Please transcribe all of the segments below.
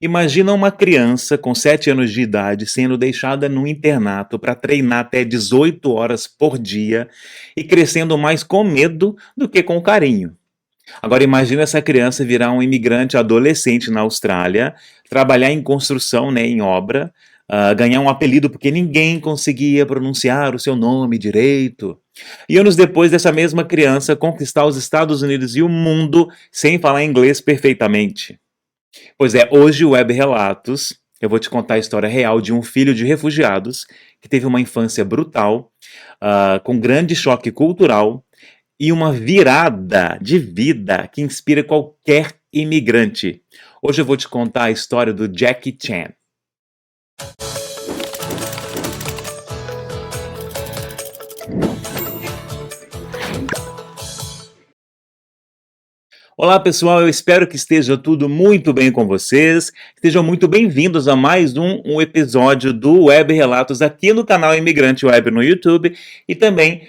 Imagina uma criança com 7 anos de idade sendo deixada num internato para treinar até 18 horas por dia e crescendo mais com medo do que com carinho. Agora imagina essa criança virar um imigrante adolescente na Austrália, trabalhar em construção, né, em obra, ganhar um apelido porque ninguém conseguia pronunciar o seu nome direito. E anos depois dessa mesma criança conquistar os Estados Unidos e o mundo sem falar inglês perfeitamente. Pois é, hoje o Web Relatos, eu vou te contar a história real de um filho de refugiados que teve uma infância brutal, com grande choque cultural e uma virada de vida que inspira qualquer imigrante. Hoje eu vou te contar a história do Jackie Chan. Olá pessoal, eu espero que esteja tudo muito bem com vocês. Sejam muito bem-vindos a mais um episódio do Web Relatos aqui no canal Imigrante Web no YouTube e também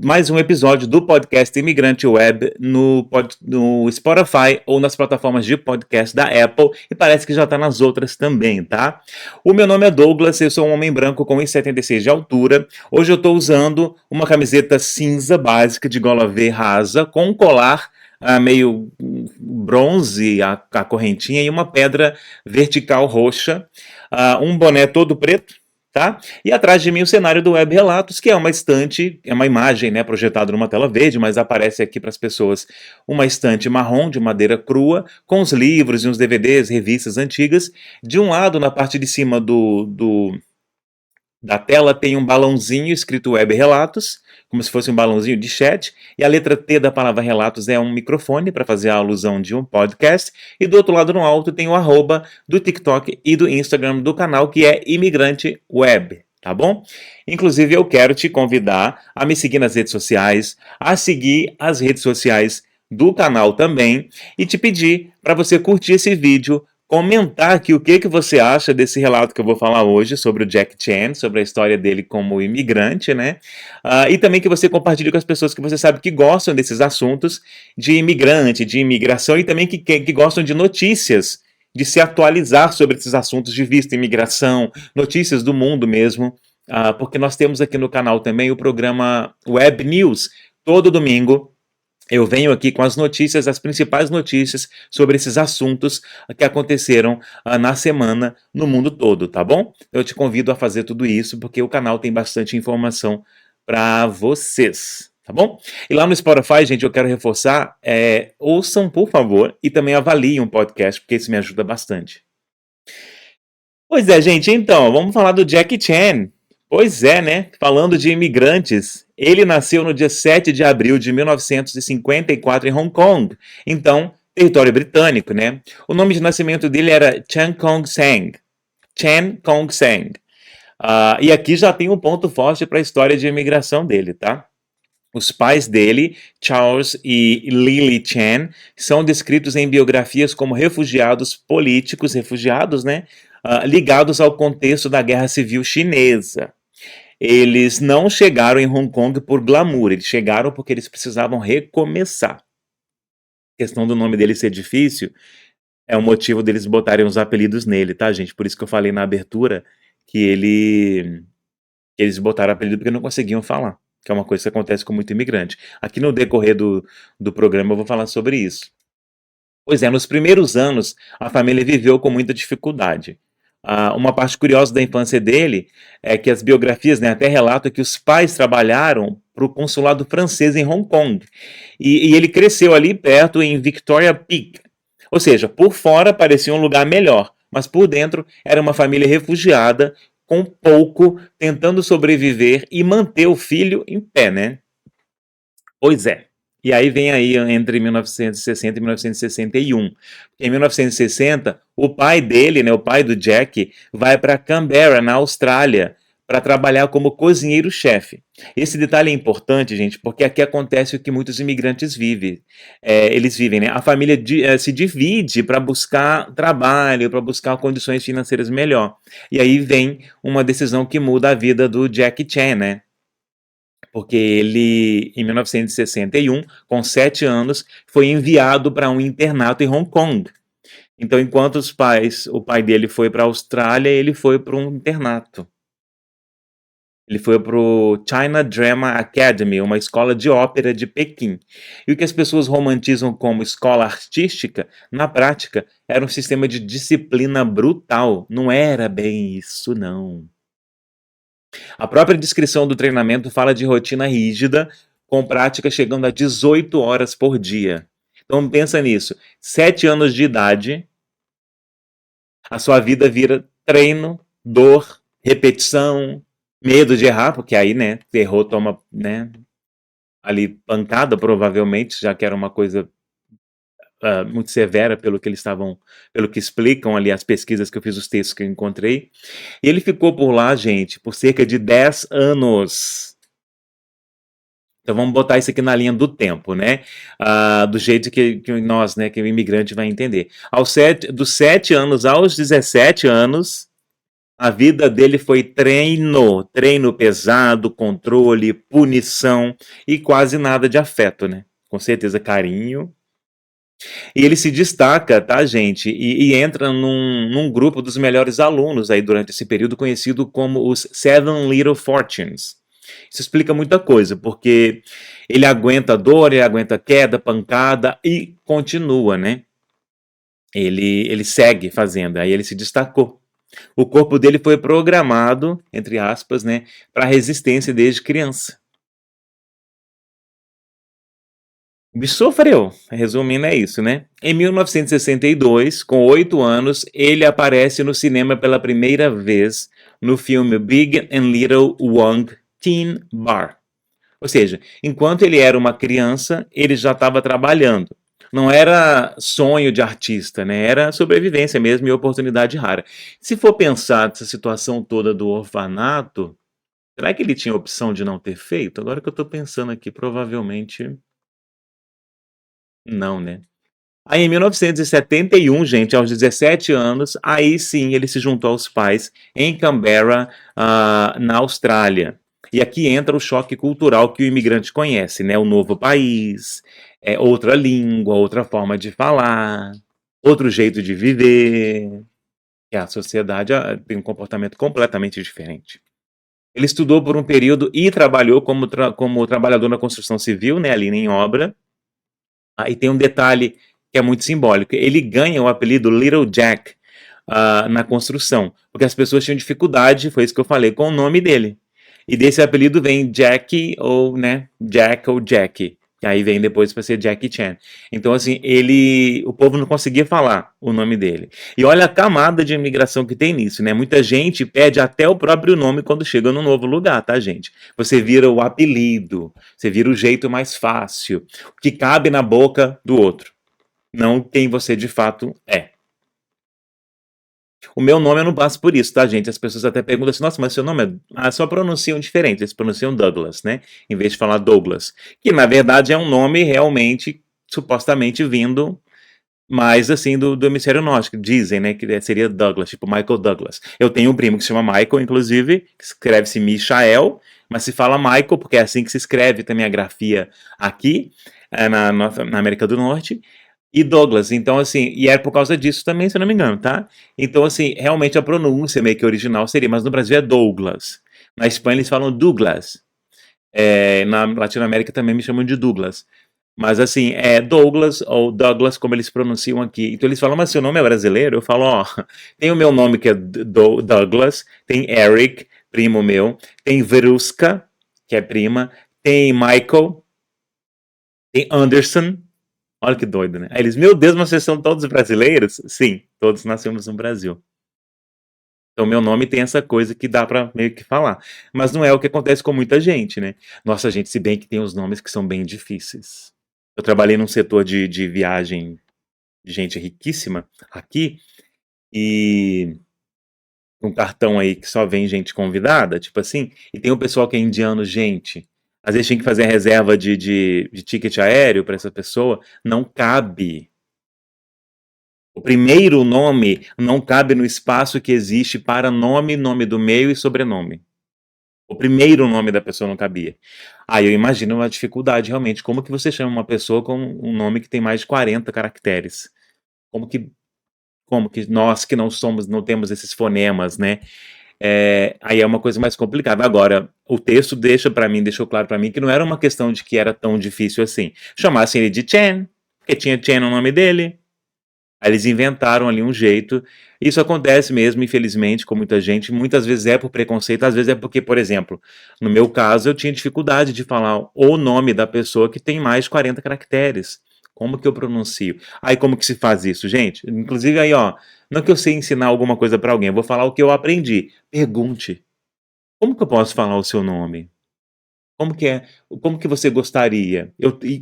mais um episódio do podcast Imigrante Web no Spotify ou nas plataformas de podcast da Apple e parece que já está nas outras também, tá? O meu nome é Douglas, eu sou um homem branco com 1,76 de altura. Hoje eu estou usando uma camiseta cinza básica de gola V rasa com um colar meio bronze, a correntinha, e uma pedra vertical roxa, um boné todo preto, tá? E atrás de mim o cenário do Web Relatos, que é uma estante, é uma imagem, né, projetada numa tela verde, mas aparece aqui para as pessoas uma estante marrom de madeira crua, com os livros e uns DVDs, revistas antigas. De um lado, na parte de cima da tela tem um balãozinho escrito Web Relatos, como se fosse um balãozinho de chat, e a letra T da palavra relatos é um microfone para fazer a alusão de um podcast, e do outro lado no alto tem o arroba do TikTok e do Instagram do canal, que é Imigrante Web, tá bom? Inclusive eu quero te convidar a me seguir nas redes sociais, a seguir as redes sociais do canal também, e te pedir para você curtir esse vídeo, comentar aqui o que você acha desse relato que eu vou falar hoje sobre o Jack Chan, sobre a história dele como imigrante, né? E também que você compartilhe com as pessoas que você sabe que gostam desses assuntos de imigrante, de imigração e também que gostam de notícias, de se atualizar sobre esses assuntos de visto, imigração, notícias do mundo mesmo, porque nós temos aqui no canal também o programa Web News, todo domingo. Eu venho aqui com as notícias, as principais notícias sobre esses assuntos que aconteceram na semana no mundo todo, tá bom? Eu te convido a fazer tudo isso porque o canal tem bastante informação para vocês, tá bom? E lá no Spotify, gente, eu quero reforçar, ouçam, por favor, e também avaliem o podcast, porque isso me ajuda bastante. Pois é, gente, então, vamos falar do Jackie Chan. Pois é, né? Falando de imigrantes, ele nasceu no dia 7 de abril de 1954 em Hong Kong, então, território britânico, né? O nome de nascimento dele era Chan Kong Sang. Chan Kong Sang. E aqui já tem um ponto forte para a história de imigração dele, tá? Os pais dele, Charles e Lily Chan, são descritos em biografias como refugiados políticos, né? Ligados ao contexto da Guerra Civil Chinesa. Eles não chegaram em Hong Kong por glamour, eles chegaram porque eles precisavam recomeçar. A questão do nome dele ser difícil é o motivo deles botarem os apelidos nele, tá, gente? Por isso que eu falei na abertura que eles botaram apelido porque não conseguiam falar, que é uma coisa que acontece com muito imigrante. Aqui no decorrer do programa eu vou falar sobre isso. Pois é, nos primeiros anos a família viveu com muita dificuldade. Uma parte curiosa da infância dele é que as biografias, né, até relatam que os pais trabalharam para o consulado francês em Hong Kong. E ele cresceu ali perto em Victoria Peak. Ou seja, por fora parecia um lugar melhor, mas por dentro era uma família refugiada, com pouco, tentando sobreviver e manter o filho em pé, né? Pois é. E aí vem aí entre 1960 e 1961. Em 1960, o pai dele, né, o pai do Jack, vai para Canberra, na Austrália, para trabalhar como cozinheiro-chefe. Esse detalhe é importante, gente, porque aqui acontece o que muitos imigrantes vivem. Eles vivem, né? A família se divide para buscar trabalho, para buscar condições financeiras melhor. E aí vem uma decisão que muda a vida do Jack Chan, né? Porque ele, em 1961, com 7 anos, foi enviado para um internato em Hong Kong. Então, enquanto o pai dele foi para a Austrália, ele foi para um internato. Ele foi para o China Drama Academy, uma escola de ópera de Pequim. E o que as pessoas romantizam como escola artística, na prática, era um sistema de disciplina brutal. Não era bem isso, não. A própria descrição do treinamento fala de rotina rígida, com prática chegando a 18 horas por dia. Então pensa nisso. 7 anos de idade, a sua vida vira treino, dor, repetição, medo de errar, porque aí, né, errou, toma, né, ali pancada, provavelmente, já que era uma coisa muito severa pelo que explicam ali as pesquisas que eu fiz, os textos que eu encontrei. E ele ficou por lá, gente, por cerca de 10 anos. Então vamos botar isso aqui na linha do tempo, né? Do jeito que nós, né, que o imigrante vai entender. Dos 7 anos aos 17 anos, a vida dele foi treino pesado, controle, punição e quase nada de afeto, né? Com certeza carinho. E ele se destaca, tá, gente? E entra num grupo dos melhores alunos aí durante esse período, conhecido como os Seven Little Fortunes. Isso explica muita coisa, porque ele aguenta dor, ele aguenta queda, pancada e continua, né? Ele segue fazendo, aí ele se destacou. O corpo dele foi programado, entre aspas, né, para resistência desde criança. O bicho sofreu, resumindo é isso, né? Em 1962, com 8 anos, ele aparece no cinema pela primeira vez no filme Big and Little Wong Teen Bar. Ou seja, enquanto ele era uma criança, ele já estava trabalhando. Não era sonho de artista, né? Era sobrevivência mesmo e oportunidade rara. Se for pensar nessa situação toda do orfanato, será que ele tinha opção de não ter feito? Agora que eu estou pensando aqui, provavelmente não, né? Aí em 1971, gente, aos 17 anos, aí sim ele se juntou aos pais em Canberra, na Austrália. E aqui entra o choque cultural que o imigrante conhece, né? O novo país, outra língua, outra forma de falar, outro jeito de viver. E a sociedade tem um comportamento completamente diferente. Ele estudou por um período e trabalhou como trabalhador na construção civil, né? Ali em obra. E tem um detalhe que é muito simbólico. Ele ganha o apelido Little Jack na construção, porque as pessoas tinham dificuldade, foi isso que eu falei, com o nome dele. E desse apelido vem Jack ou, né, Jack ou Jackie. Que aí vem depois para ser Jackie Chan. Então, assim, o povo não conseguia falar o nome dele. E olha a camada de imigração que tem nisso, né? Muita gente pede até o próprio nome quando chega num novo lugar, tá, gente? Você vira o apelido, você vira o jeito mais fácil, o que cabe na boca do outro, não quem você de fato é. O meu nome eu não passo por isso, tá, gente? As pessoas até perguntam assim, nossa, mas seu nome é... só pronunciam diferente, eles pronunciam Douglas, né? Em vez de falar Douglas. Que, na verdade, é um nome realmente, supostamente, vindo mais, assim, do hemisfério norte. Dizem, né, que seria Douglas, tipo Michael Douglas. Eu tenho um primo que se chama Michael, inclusive, que escreve-se Michael, mas se fala Michael, porque é assim que se escreve também a grafia aqui, na América do Norte. E Douglas, então assim, e é por causa disso também, se eu não me engano, tá? Então assim, realmente a pronúncia meio que original seria, mas no Brasil é Douglas. Na Espanha eles falam Douglas. Na Latinoamérica também me chamam de Douglas. Mas assim, é Douglas ou Douglas, como eles pronunciam aqui. Então eles falam, mas seu nome é brasileiro? Eu falo, ó, tem o meu nome que é Douglas, tem Eric, primo meu, tem Veruska, que é prima, tem Michael, tem Anderson. Olha que doido, né? Aí eles, meu Deus, mas vocês são todos brasileiros? Sim, todos nascemos no Brasil. Então, meu nome tem essa coisa que dá pra meio que falar. Mas não é o que acontece com muita gente, né? Nossa, gente, se bem que tem uns nomes que são bem difíceis. Eu trabalhei num setor de viagem de gente riquíssima aqui e um cartão aí que só vem gente convidada, tipo assim, e tem o pessoal que é indiano, gente. Às vezes tinha que fazer a reserva de ticket aéreo para essa pessoa, não cabe. O primeiro nome não cabe no espaço que existe para nome, nome do meio e sobrenome. O primeiro nome da pessoa não cabia. Aí eu imagino uma dificuldade realmente. Como que você chama uma pessoa com um nome que tem mais de 40 caracteres? Como que como que nós que não somos, não temos esses fonemas, né? Aí é uma coisa mais complicada. Agora, o texto deixou claro para mim que não era uma questão de que era tão difícil assim. Chamassem ele de Chen, porque tinha Chen no nome dele. Aí eles inventaram ali um jeito. Isso acontece mesmo, infelizmente, com muita gente. Muitas vezes é por preconceito, às vezes é porque, por exemplo, no meu caso, eu tinha dificuldade de falar o nome da pessoa que tem mais de 40 caracteres. Como que eu pronuncio? Aí como que se faz isso, gente? Inclusive aí, ó, não que eu sei ensinar alguma coisa para alguém, eu vou falar o que eu aprendi. Pergunte. Como que eu posso falar o seu nome? Como que é? Como que você gostaria?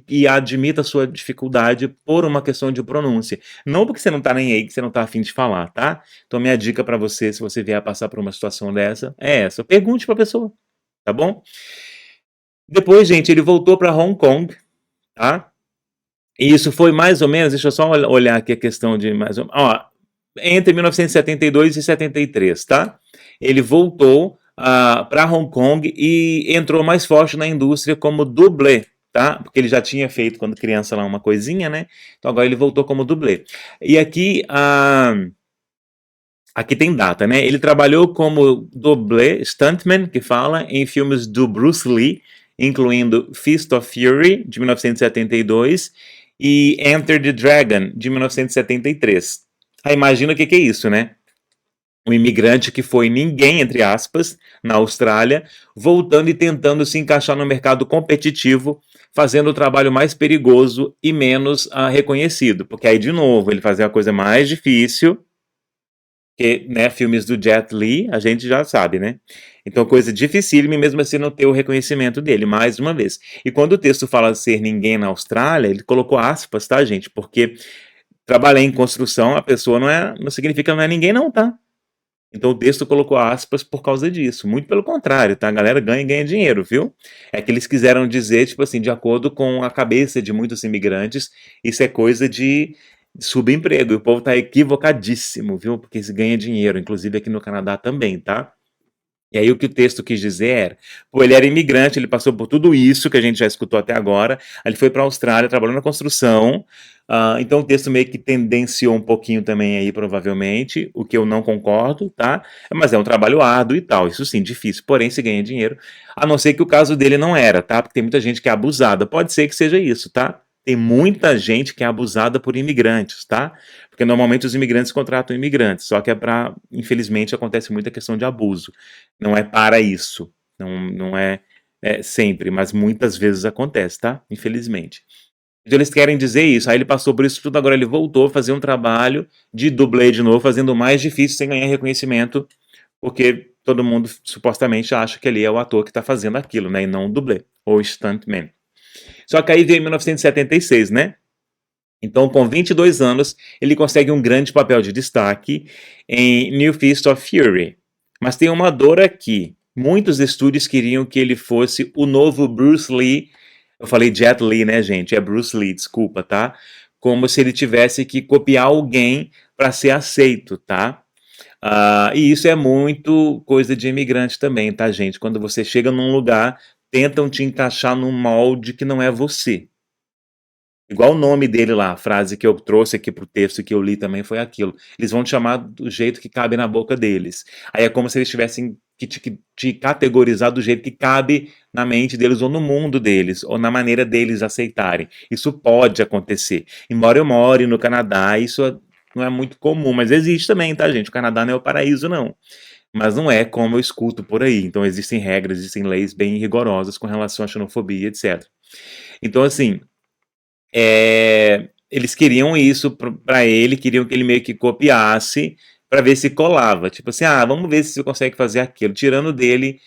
E admita a sua dificuldade por uma questão de pronúncia. Não porque você não tá nem aí, que você não tá afim de falar, tá? Então, minha dica para você, se você vier a passar por uma situação dessa, é essa. Pergunte pra pessoa, tá bom? Depois, gente, ele voltou para Hong Kong, tá? E isso foi mais ou menos, deixa eu só olhar aqui a questão de mais ou menos, ó, entre 1972 e 73, tá? Ele voltou para Hong Kong e entrou mais forte na indústria como dublê, tá? Porque ele já tinha feito quando criança lá uma coisinha, né? Então agora ele voltou como dublê. E aqui tem data, né? Ele trabalhou como dublê, stuntman, que fala, em filmes do Bruce Lee, incluindo Fist of Fury, de 1972, e Enter the Dragon, de 1973. Aí imagina o que é isso, né? Um imigrante que foi ninguém, entre aspas, na Austrália, voltando e tentando se encaixar no mercado competitivo, fazendo o trabalho mais perigoso e menos reconhecido. Porque aí, de novo, ele fazia a coisa mais difícil, que, né, filmes do Jet Li, a gente já sabe, né? Então, coisa dificílima e mesmo assim não ter o reconhecimento dele, mais uma vez. E quando o texto fala ser ninguém na Austrália, ele colocou aspas, tá, gente? Porque trabalhar em construção, a pessoa não significa não é ninguém não, tá? Então o texto colocou aspas por causa disso. Muito pelo contrário, tá? A galera ganha e ganha dinheiro, viu? É que eles quiseram dizer, tipo assim, de acordo com a cabeça de muitos imigrantes, isso é coisa de subemprego. E o povo tá equivocadíssimo, viu? Porque se ganha dinheiro, inclusive aqui no Canadá também, tá? E aí o que o texto quis dizer era, pô, ele era imigrante, ele passou por tudo isso que a gente já escutou até agora, aí ele foi para a Austrália, trabalhou na construção, então o texto meio que tendenciou um pouquinho também aí, provavelmente, o que eu não concordo, tá? Mas é um trabalho árduo e tal, isso sim, difícil, porém se ganha dinheiro, a não ser que o caso dele não era, tá? Porque tem muita gente que é abusada, pode ser que seja isso, tá? Tem muita gente que é abusada por imigrantes, tá? Porque normalmente os imigrantes contratam imigrantes, só que infelizmente acontece muita questão de abuso. Não é para isso, não é sempre, mas muitas vezes acontece, tá? Infelizmente. Então eles querem dizer isso. Aí ele passou por isso tudo, agora ele voltou a fazer um trabalho de dublê de novo, fazendo o mais difícil sem ganhar reconhecimento, porque todo mundo supostamente acha que ele é o ator que está fazendo aquilo, né? E não o dublê, ou stuntman. Só que aí veio 1976, né? Então, com 22 anos, ele consegue um grande papel de destaque em New Fist of Fury. Mas tem uma dor aqui. Muitos estúdios queriam que ele fosse o novo Bruce Lee. Eu falei Jet Li, né, gente? É Bruce Lee, desculpa, tá? Como se ele tivesse que copiar alguém para ser aceito, tá? E isso é muito coisa de imigrante também, tá, gente? Quando você chega num lugar, tentam te encaixar num molde que não é você. Igual o nome dele lá, a frase que eu trouxe aqui pro texto que eu li também foi aquilo. Eles vão te chamar do jeito que cabe na boca deles. Aí é como se eles tivessem que te categorizar do jeito que cabe na mente deles, ou no mundo deles, ou na maneira deles aceitarem. Isso pode acontecer. Embora eu more no Canadá, isso não é muito comum, mas existe também, tá, gente? O Canadá não é o paraíso, não. Mas não é como eu escuto por aí. Então existem regras, existem leis bem rigorosas com relação à xenofobia, etc. Então, assim, eles queriam isso para ele, queriam que ele meio que copiasse para ver se colava. Tipo assim, vamos ver se você consegue fazer aquilo, tirando dele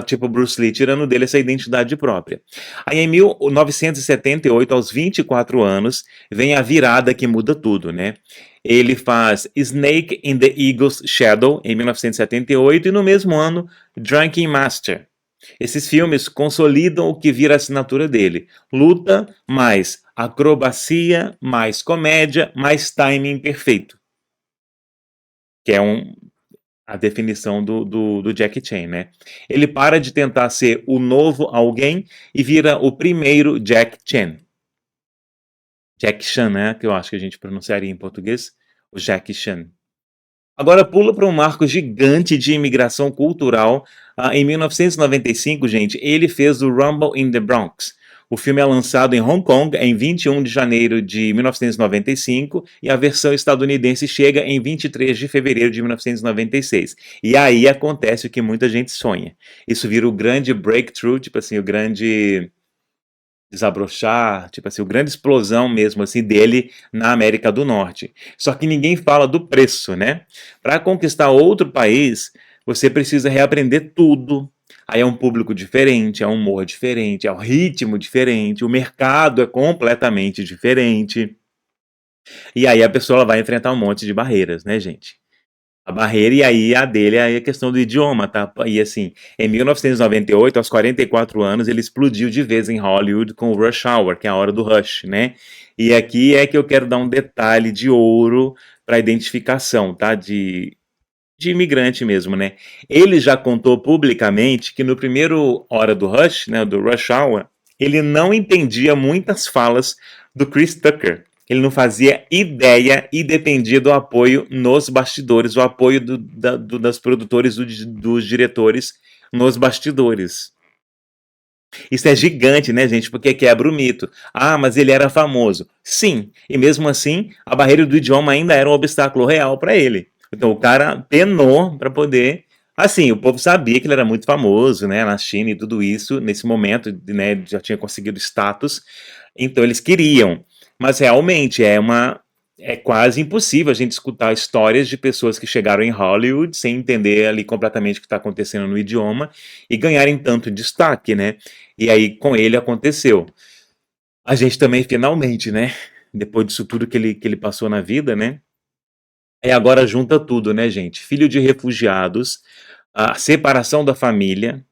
tipo Bruce Lee, tirando dele essa identidade própria. Aí em 1978, aos 24 anos, vem a virada que muda tudo, né? Ele faz Snake in the Eagle's Shadow, em 1978, e no mesmo ano, Drunken Master. Esses filmes consolidam o que vira a assinatura dele. Luta, mais acrobacia, mais comédia, mais timing perfeito. Que é a definição do Jackie Chan, né? Ele para de tentar ser o novo alguém e vira o primeiro Jack Chan. Jack Chan, né? Que eu acho que a gente pronunciaria em português. o Jackie Chan. Agora pula para um marco gigante de imigração cultural. Em 1995, gente, ele fez o Rumble in the Bronx. O filme é lançado em Hong Kong em 21 de janeiro de 1995 e a versão estadunidense chega em 23 de fevereiro de 1996. E aí acontece o que muita gente sonha. Isso vira o grande breakthrough, tipo assim, o grande desabrochar, tipo assim, o grande explosão mesmo assim dele na América do Norte. Só que ninguém fala do preço, né? Para conquistar outro país, você precisa reaprender tudo. Aí é um público diferente, é um humor diferente, é um ritmo diferente, o mercado é completamente diferente. E aí a pessoa vai enfrentar um monte de barreiras, né, gente? A barreira, e aí a dele é a questão do idioma, tá? E assim, em 1998, aos 44 anos, ele explodiu de vez em Hollywood com o Rush Hour, que é a hora do rush, né? E aqui é que eu quero dar um detalhe de ouro para identificação, tá? De imigrante mesmo, né? Ele já contou publicamente que no primeiro hora do rush, né, do Rush Hour, ele não entendia muitas falas do Chris Tucker. Ele não fazia ideia e dependia do apoio nos bastidores, o apoio das produtores, dos diretores nos bastidores. Isso é gigante, né, gente? Porque quebra o mito. Ah, mas ele era famoso. Sim, e mesmo assim, a barreira do idioma ainda era um obstáculo real para ele. Então o cara penou para poder. Assim, o povo sabia que ele era muito famoso, né, na China e tudo isso, nesse momento, né, já tinha conseguido status, então eles queriam. Mas realmente é quase impossível a gente escutar histórias de pessoas que chegaram em Hollywood sem entender ali completamente o que está acontecendo no idioma e ganharem tanto destaque, né? E aí com ele aconteceu. A gente também finalmente, né? Depois disso tudo que ele passou na vida, né? E agora junta tudo, né, gente? Filho de refugiados, a separação da família,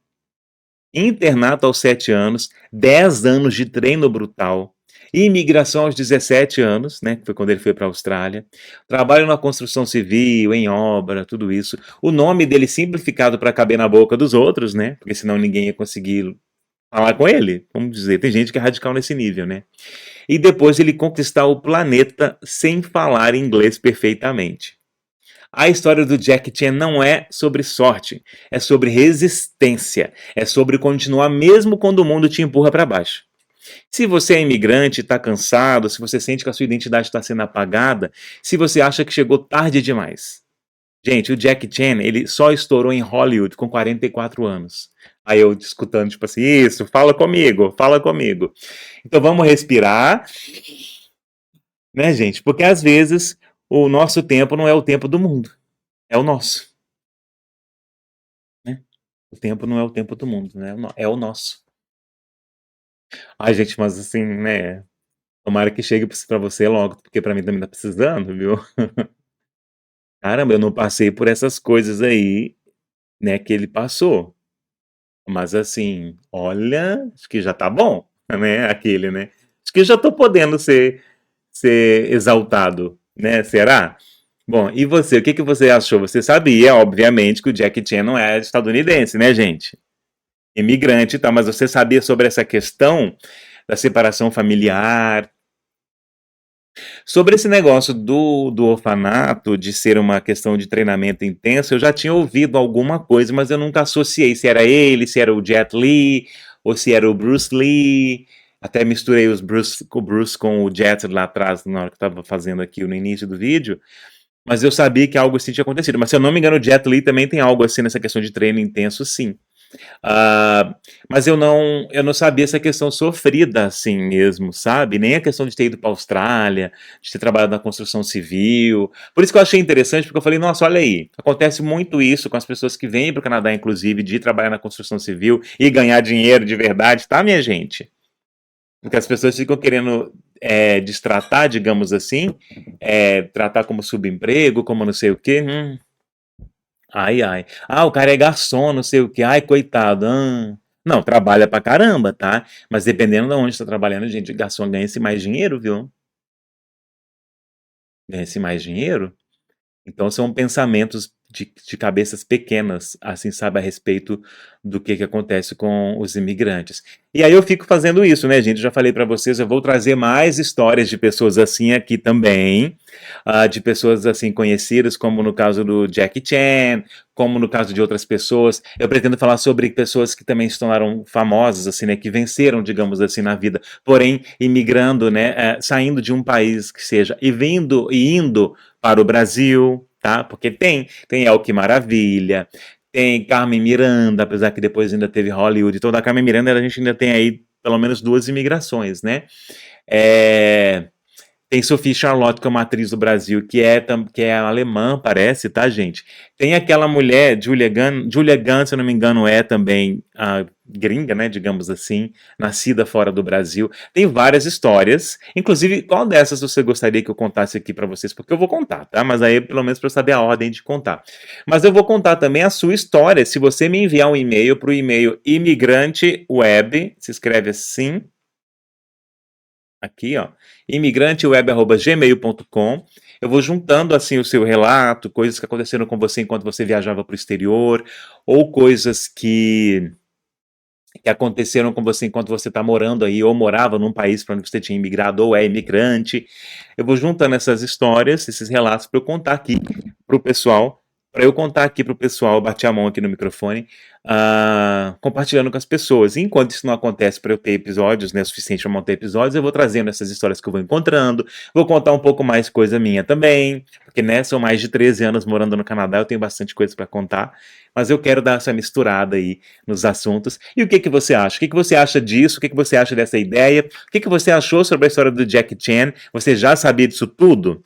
internato aos 7 anos, 10 anos de treino brutal, imigração aos 17 anos, né, que foi quando ele foi para a Austrália, trabalho na construção civil, em obra, tudo isso. O nome dele simplificado para caber na boca dos outros, né, porque senão ninguém ia conseguir falar com ele, vamos dizer. Tem gente que é radical nesse nível, né? E depois ele conquistar o planeta sem falar inglês perfeitamente. A história do Jackie Chan não é sobre sorte, é sobre resistência, é sobre continuar mesmo quando o mundo te empurra para baixo. Se você é imigrante, está cansado, se você sente que a sua identidade está sendo apagada, se você acha que chegou tarde demais. Gente, o Jackie Chan, ele só estourou em Hollywood com 44 anos. Aí eu escutando, tipo assim, isso, fala comigo, fala comigo. Então vamos respirar, né, gente? Porque às vezes o nosso tempo não é o tempo do mundo, é o nosso, né? O tempo não é o tempo do mundo, né? É o nosso. Ai, gente, mas assim, né? Tomara que chegue pra você logo, porque pra mim também tá precisando, viu? Caramba, eu não passei por essas coisas aí, né, que ele passou. Mas assim, olha, acho que já tá bom, né? Aquele, né? Acho que já tô podendo ser exaltado, né? Será? Bom, e você, o que que você achou? Você sabia, obviamente, que o Jackie Chan não é estadunidense, né, gente? Imigrante e tal, mas você sabia sobre essa questão da separação familiar? Sobre esse negócio do orfanato, de ser uma questão de treinamento intenso, eu já tinha ouvido alguma coisa, mas eu nunca associei se era ele, se era o Jet Li, ou se era o Bruce Lee. Até misturei o Bruce com o Jet lá atrás, na hora que eu estava fazendo aqui no início do vídeo. Mas eu sabia que algo assim tinha acontecido. Mas se eu não me engano, o Jet Li também tem algo assim nessa questão de treino intenso, sim. Ah, mas eu não sabia essa questão sofrida assim mesmo, sabe? Nem a questão de ter ido para a Austrália, de ter trabalhado na construção civil. Por isso que eu achei interessante, porque eu falei, nossa, olha aí, acontece muito isso com as pessoas que vêm para o Canadá, inclusive, de trabalhar na construção civil e ganhar dinheiro de verdade, tá, minha gente? Porque as pessoas ficam querendo destratar, digamos assim, tratar como subemprego, como não sei o quê. Ai, ai. Ah, o cara é garçom, não sei o que. Ai, coitado. Não, trabalha pra caramba, tá? Mas dependendo de onde está trabalhando, gente, garçom ganha-se mais dinheiro, viu? Ganha-se mais dinheiro. Então são pensamentos de cabeças pequenas, assim, sabe, a respeito do que acontece com os imigrantes. E aí eu fico fazendo isso, né, gente? Eu já falei para vocês, eu vou trazer mais histórias de pessoas assim aqui também, de pessoas assim conhecidas, como no caso do Jackie Chan, como no caso de outras pessoas. Eu pretendo falar sobre pessoas que também se tornaram famosas, assim, né, que venceram, digamos assim, na vida, porém imigrando, né, saindo de um país que seja e vindo e indo para o Brasil, tá? Porque tem El Que Maravilha, tem Carmen Miranda, apesar que depois ainda teve Hollywood. Então, da Carmen Miranda a gente ainda tem aí pelo menos duas imigrações, né? É, tem Sophie Charlotte, que é uma atriz do Brasil, que é alemã, parece, tá, gente? Tem aquela mulher, Julia Gunn, se eu não me engano, é também a gringa, né, digamos assim, nascida fora do Brasil. Tem várias histórias. Inclusive, qual dessas você gostaria que eu contasse aqui para vocês? Porque eu vou contar, tá? Mas aí, pelo menos, para eu saber a ordem de contar. Mas eu vou contar também a sua história. Se você me enviar um e-mail para o e-mail imigranteweb, se escreve assim, aqui, ó, imigranteweb@gmail.com. Eu vou juntando assim o seu relato, coisas que aconteceram com você enquanto você viajava para o exterior, ou coisas que aconteceram com você enquanto você está morando aí, ou morava num país para onde você tinha imigrado, ou é imigrante. Eu vou juntando essas histórias, esses relatos, para eu contar aqui para o pessoal, bater a mão aqui no microfone, compartilhando com as pessoas. E enquanto isso não acontece para eu ter episódios, né, o suficiente para manter episódios, eu vou trazendo essas histórias que eu vou encontrando, vou contar um pouco mais coisa minha também, porque, né, são mais de 13 anos morando no Canadá, eu tenho bastante coisa para contar, mas eu quero dar essa misturada aí nos assuntos. E o que que você acha? O que que você acha disso? O que que você acha dessa ideia? O que que você achou sobre a história do Jackie Chan? Você já sabia disso tudo?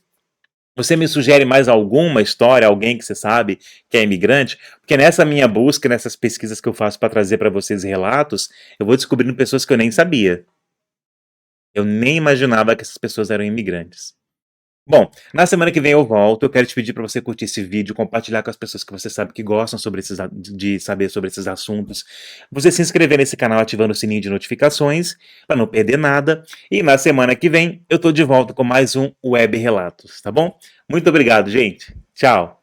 Você me sugere mais alguma história, alguém que você sabe que é imigrante? Porque nessa minha busca, nessas pesquisas que eu faço para trazer para vocês relatos, eu vou descobrindo pessoas que eu nem sabia. Eu nem imaginava que essas pessoas eram imigrantes. Bom, na semana que vem eu volto. Eu quero te pedir para você curtir esse vídeo, compartilhar com as pessoas que você sabe que gostam de saber sobre esses assuntos. Você se inscrever nesse canal ativando o sininho de notificações para não perder nada. E na semana que vem eu tô de volta com mais um Web Relatos, tá bom? Muito obrigado, gente. Tchau.